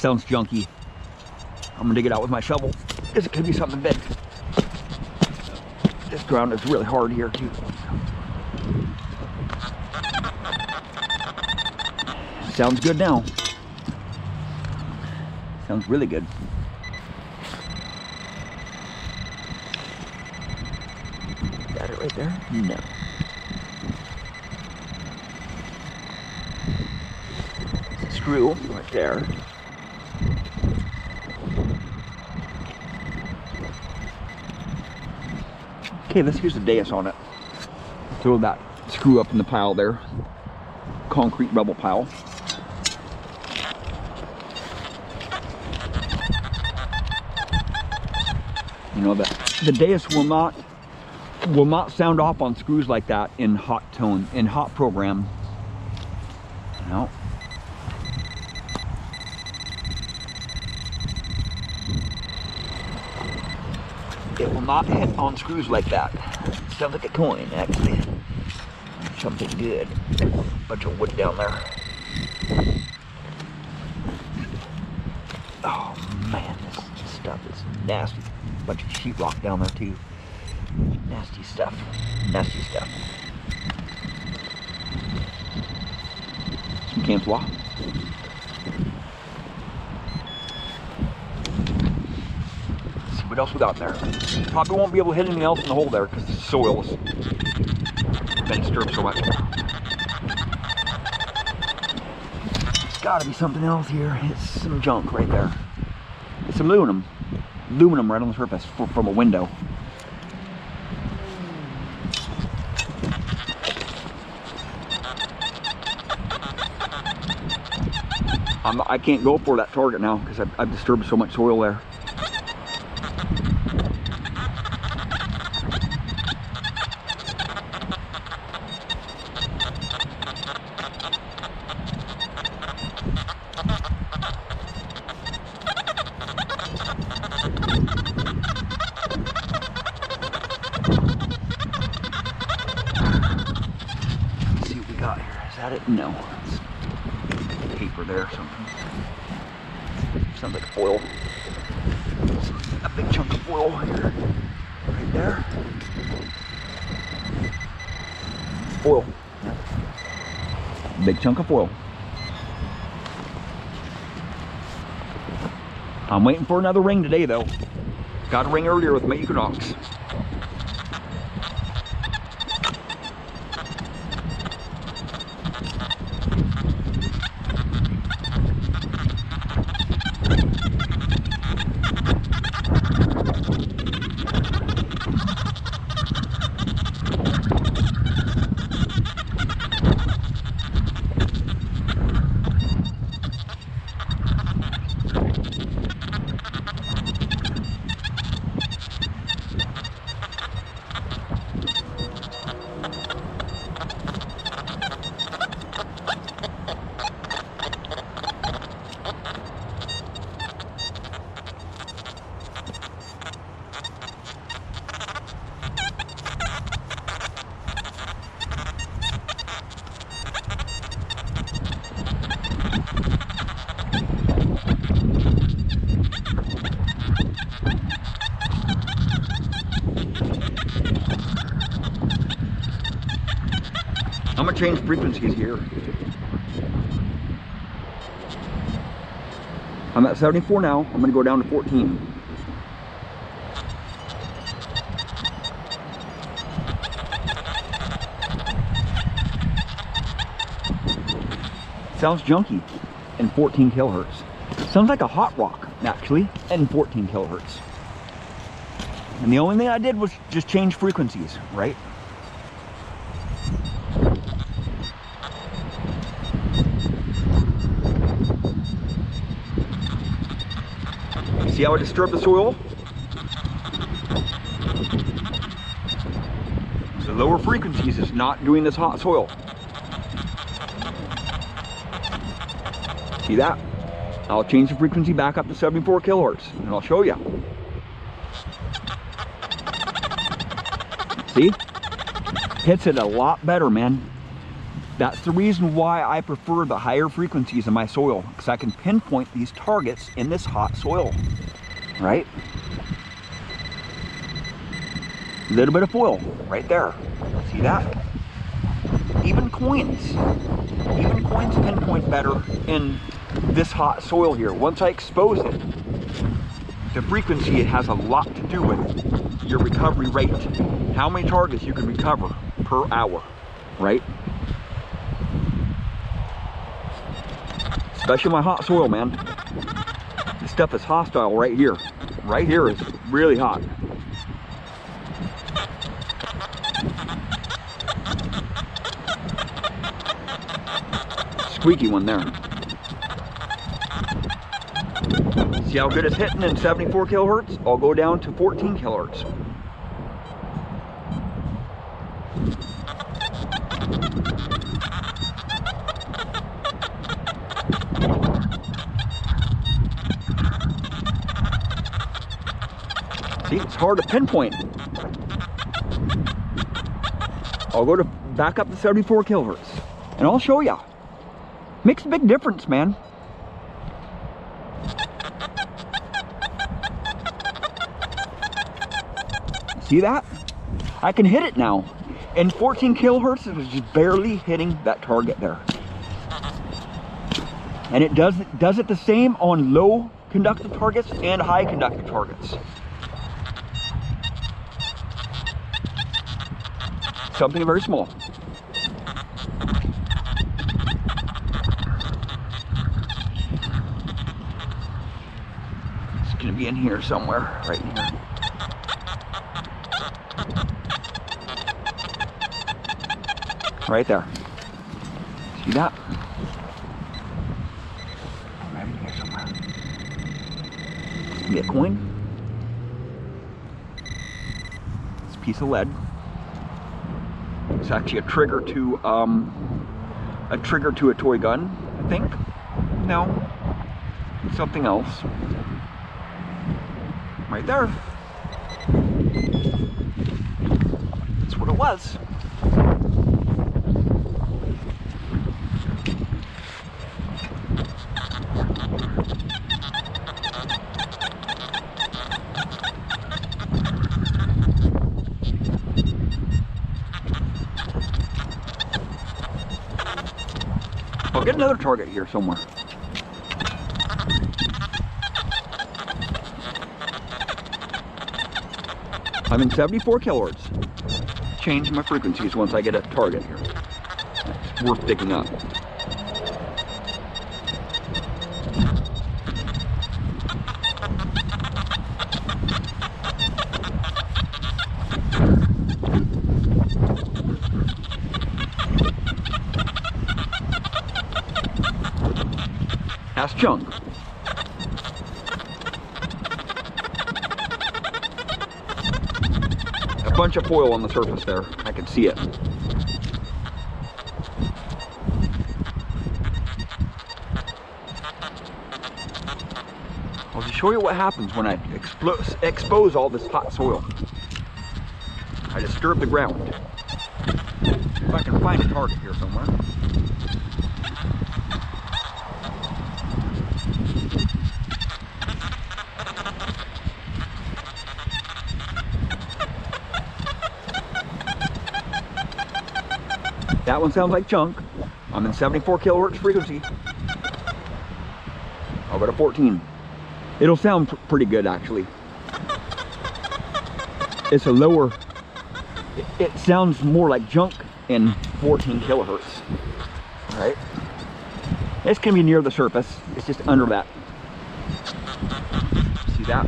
Sounds junky. I'm gonna dig it out with my shovel. Because it could be something big. This ground is really hard here too. Sounds good now. Sounds really good. Is that it right there? No. Screw right there. Okay, let's use the Deus on it. Throw that screw up in the pile there. Concrete rubble pile. You know, the Deus will not sound off on screws like that in hot tone, in hot program. No. It will not hit on screws like that. It sounds like a coin, actually. Something good. Bunch of wood down there. Oh man, this stuff is nasty. Bunch of sheetrock down there too. Nasty stuff. Nasty stuff. Some camouflage. What else we got there? Probably won't be able to hit anything else in the hole there because the soil's been disturbed so much. It's got to be something else here. It's some junk right there. It's some aluminum. Aluminum right on the surface from a window. I can't go for that target now because I've disturbed so much soil there. No, it's paper there or something. Sounds like foil. A big chunk of foil here, right there. Foil. Big chunk of foil. I'm waiting for another ring today though. Got a ring earlier with my Equinox. I'm gonna change frequencies here. I'm at 74 now. I'm gonna go down to 14. Sounds junky in 14 kilohertz. Sounds like a hot rock, actually, in 14 kilohertz. And the only thing I did was just change frequencies, right? See how I disturbed the soil? The lower frequencies is not doing this hot soil. See that? I'll change the frequency back up to 74 kilohertz and I'll show you. See? Hits it a lot better, man. That's the reason why I prefer the higher frequencies in my soil, because I can pinpoint these targets in this hot soil, right? A little bit of foil right there. See that? Even coins pinpoint better in this hot soil here. Once I expose it, the frequency, it has a lot to do with your recovery rate. How many targets you can recover per hour, right? Especially my hot soil, man. This stuff is hostile right here. Right here is really hot. Squeaky one there. See how good it's hitting in 74 kilohertz? I'll go down to 14 kilohertz. See, it's hard to pinpoint. I'll go to back up to 74 kilohertz and I'll show you. Makes a big difference, man. See that? I can hit it now. And 14 kilohertz, it was just barely hitting that target there. And it does it the same on low conductive targets and high conductive targets. Something very small. It's gonna be in here somewhere, right in here. Right there. See that? Right in here somewhere. Get a coin. It's a piece of lead. It's actually a trigger to a toy gun, I think. No, it's something else. Right there. That's what it was. I'll get another target here somewhere. I'm in 74 kilohertz. Change my frequencies once I get a target here. It's worth picking up. That's chunk. A bunch of foil on the surface there. I can see it. I'll just show you what happens when I expose all this hot soil. I disturb the ground. If I can find a target here somewhere. That one sounds like chunk. I'm in 74 kilohertz frequency. I'll go to 14. It'll sound pretty good actually. It's a lower, it sounds more like junk in 14 kilohertz. Right? It's gonna be near the surface. It's just under that. See that?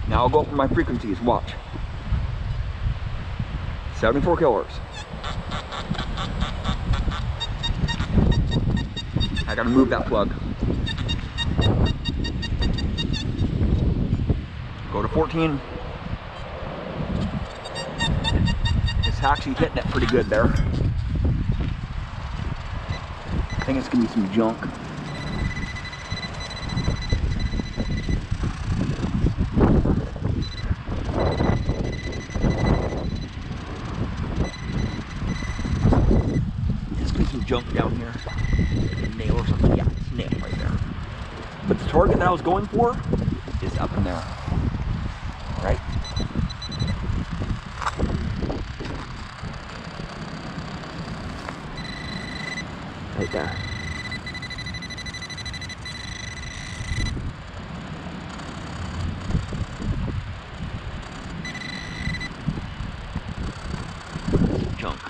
Now I'll go up for my frequencies. Watch. 74 kilohertz. I gotta move that plug. Go to 14. It's actually hitting it pretty good there. I think it's gonna be some junk. It's gonna be some junk down here. A nail or something. Yeah, it's a nail right there. But the target that I was going for is up in there. Right? Right there. Junk.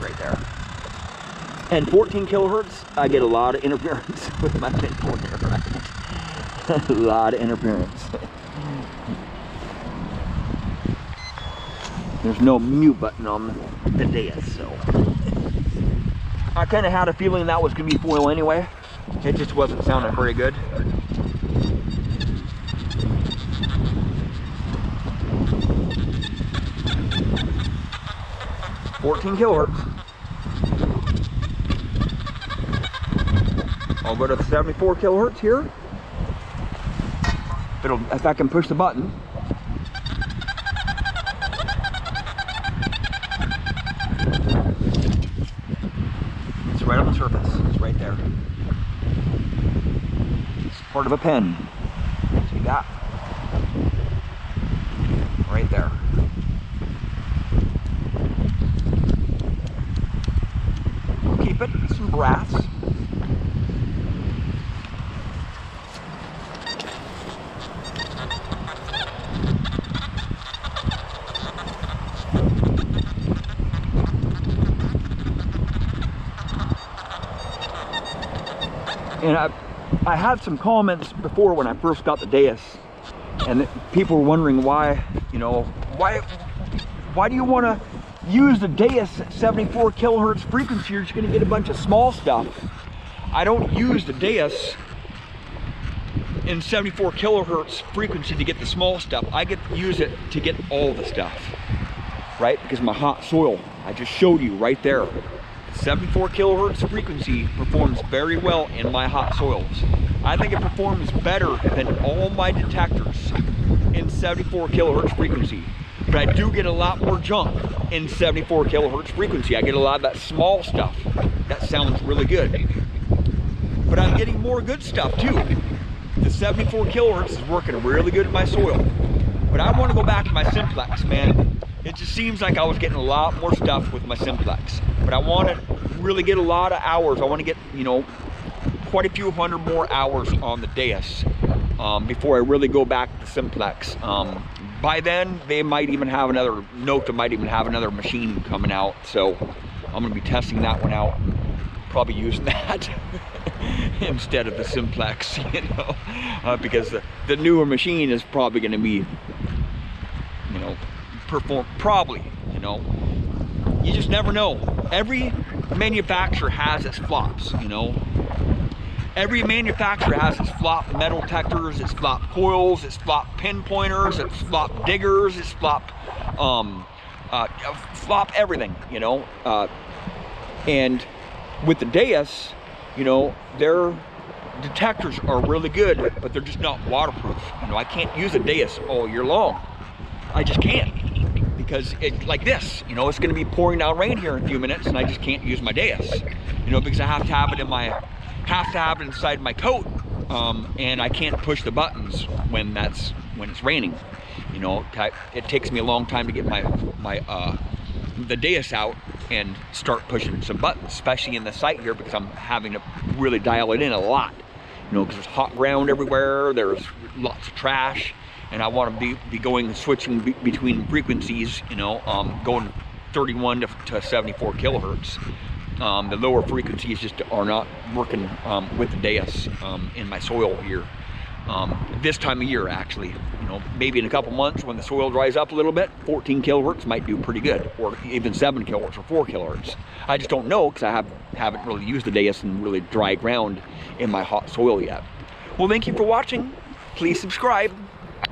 Right there. And 14 kilohertz, I get a lot of interference with my pinpointer, right? A lot of interference. There's no mute button on the Deus, so. I kind of had a feeling that was going to be foil anyway. It just wasn't sounding very good. $14 kilohertz. I'll go to 74 kilohertz here. If I can push the button. It's right on the surface. It's right there. It's part of a pen. See that? Right there. We'll keep it. Some brass. And I had some comments before when I first got the Deus, and people were wondering why, you know, why do you want to use the Deus at 74 kilohertz frequency? You're just going to get a bunch of small stuff. I don't use the Deus in 74 kilohertz frequency to get the small stuff. I use it to get all the stuff, right? Because my hot soil, I just showed you right there. 74 kilohertz frequency performs very well in my hot soils. I think it performs better than all my detectors in 74 kilohertz frequency. But I do get a lot more junk in 74 kilohertz frequency. I get a lot of that small stuff. That sounds really good. But I'm getting more good stuff too. The 74 kilohertz is working really good in my soil. But I want to go back to my simplex, man. It just seems like I was getting a lot more stuff with my simplex. But I want to really get a lot of hours. I want to get, you know, quite a few hundred more hours on the Deus before I really go back to simplex. By then, they might even have another, Nota might even have another machine coming out. So I'm going to be testing that one out. Probably using that instead of the simplex, you know, because the newer machine is probably going to be, you know, probably, you know, you just never know. Every manufacturer has its flops, you know. Every manufacturer has its flop metal detectors, its flop coils, its flop pinpointers, its flop diggers, its flop flop everything, you know. And with the Deus, you know, their detectors are really good, but they're just not waterproof. You know, I can't use a Deus all year long. I just can't. Because it's like this, you know, it's going to be pouring down rain here in a few minutes, and I just can't use my Deus, you know, because I have to have it inside my coat, and I can't push the buttons when it's raining, you know. It takes me a long time to get the Deus out and start pushing some buttons, especially in the site here, because I'm having to really dial it in a lot, you know, because there's hot ground everywhere, there's lots of trash. And I want to be switching between frequencies, you know, going 31 to 74 kilohertz. The lower frequencies just are not working with the Deus in my soil here. This time of year, actually, you know, maybe in a couple months when the soil dries up a little bit, 14 kilohertz might do pretty good, or even 7 kilohertz or 4 kilohertz. I just don't know because I haven't really used the Deus in really dry ground in my hot soil yet. Well, thank you for watching. Please subscribe.